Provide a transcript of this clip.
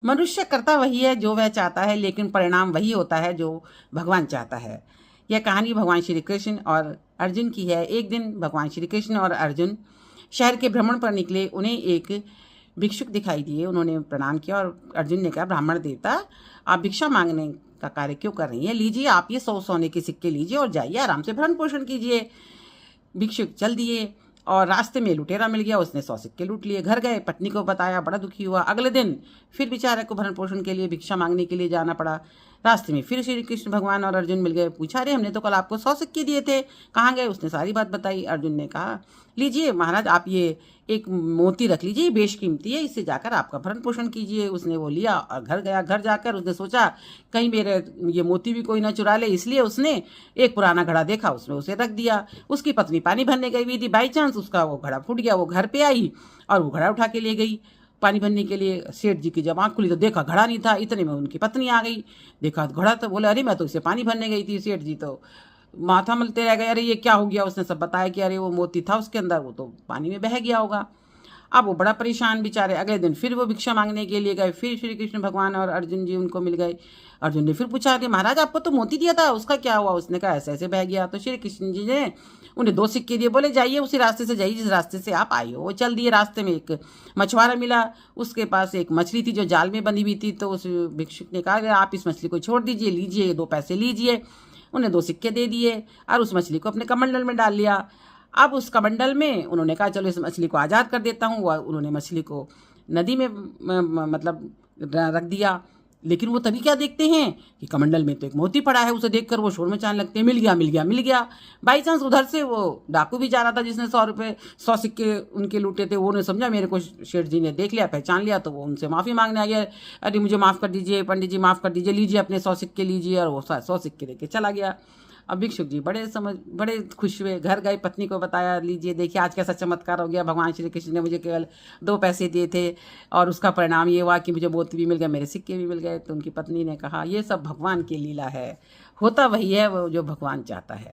मनुष्य करता वही है जो वह चाहता है, लेकिन परिणाम वही होता है जो भगवान चाहता है। यह कहानी भगवान श्री कृष्ण और अर्जुन की है। एक दिन भगवान श्री कृष्ण और अर्जुन शहर के भ्रमण पर निकले। उन्हें एक भिक्षुक दिखाई दिए। उन्होंने प्रणाम किया और अर्जुन ने कहा, ब्राह्मण देवता, आप भिक्षा मांगने का कार्य क्यों कर रही हैं? लीजिए, आप ये 100 सोने के सिक्के लीजिए और जाइए आराम से भरण पोषण कीजिए। भिक्षुक चल दिए और रास्ते में लुटेरा मिल गया। उसने 100 सिक्के लूट लिए। घर गए, पत्नी को बताया, बड़ा दुखी हुआ। अगले दिन फिर बेचारे को भरण पोषण के लिए भिक्षा मांगने के लिए जाना पड़ा। रास्ते में फिर श्री कृष्ण भगवान और अर्जुन मिल गए। पूछा, अरे हमने तो कल आपको 100 सिक्के दिए थे, कहाँ गए? उसने सारी बात बताई। अर्जुन ने कहा, लीजिए महाराज, आप ये एक मोती रख लीजिए, बेशकीमती है, इससे जाकर आपका भरण पोषण कीजिए। उसने वो लिया और घर गया। घर जाकर उसने सोचा कहीं मेरे ये मोती भी कोई ना चुरा ले, इसलिए उसने एक पुराना घड़ा देखा, उसमें उसे रख दिया। उसकी पत्नी पानी भरने गई हुई थी, बाई चांस उसका वो घड़ा फूट गया। वो घर पे आई और वो घड़ा उठा के ले गई पानी भरने के लिए। सेठ जी की जब आँख खुली तो देखा घड़ा नहीं था। इतने में उनकी पत्नी आ गई, देखा घड़ा तो बोले, अरे मैं तो इसे पानी भरने गई थी। सेठ जी तो माथा मलते रह गए, अरे ये क्या हो गया? उसने सब बताया कि अरे वो मोती था उसके अंदर, वो तो पानी में बह गया होगा। अब वो बड़ा परेशान बेचारे। अगले दिन फिर वो भिक्षा मांगने के लिए गए। फिर श्री कृष्ण भगवान और अर्जुन जी उनको मिल गए। अर्जुन ने फिर पूछा कि महाराज आपको तो मोती दिया था, उसका क्या हुआ? उसने कहा ऐसे ऐसे बह गया। तो श्री कृष्ण जी ने उन्हें 2 सिक्के दिए, बोले जाइए उसी रास्ते से जाइए जिस रास्ते से आप आई हो। वो चल दिए। रास्ते में एक मछुआरा मिला, उसके पास एक मछली थी जो जाल में बंधी हुई थी। तो उस भिक्षुक ने कहा, आप इस मछली को छोड़ दीजिए, लीजिए 2 पैसे लीजिए। उन्हें 2 सिक्के दे दिए और उस मछली को अपने कमंडल में डाल लिया। अब उस कमंडल में उन्होंने कहा चलो इस मछली को आज़ाद कर देता हूँ। उन्होंने मछली को नदी में मतलब रख दिया। लेकिन वो तभी क्या देखते हैं कि कमंडल में तो एक मोती पड़ा है। उसे देखकर वो शोर मचाने लगते हैं, मिल गया मिल गया मिल गया। बाई चांस उधर से वो डाकू भी जा रहा था जिसने 100 सिक्के उनके लूटे थे। वो ने समझा मेरे को शेठ जी ने देख लिया, पहचान लिया, तो वो उनसे माफ़ी मांगने आ गया। अरे मुझे माफ़ कर दीजिए पंडित जी, माफ़ कर दीजिए, लीजिए अपने 100 सिक्के लीजिए। और वो 100 सिक्के लेके चला गया। अब भिक्षुक जी बड़े खुश हुए। घर गए, पत्नी को बताया, लीजिए देखिए आज कैसा चमत्कार हो गया, भगवान श्री कृष्ण ने मुझे केवल 2 पैसे दिए थे और उसका परिणाम ये हुआ कि मुझे मोती भी मिल गए, मेरे सिक्के भी मिल गए। तो उनकी पत्नी ने कहा, ये सब भगवान की लीला है, होता वही है वो जो भगवान चाहता है।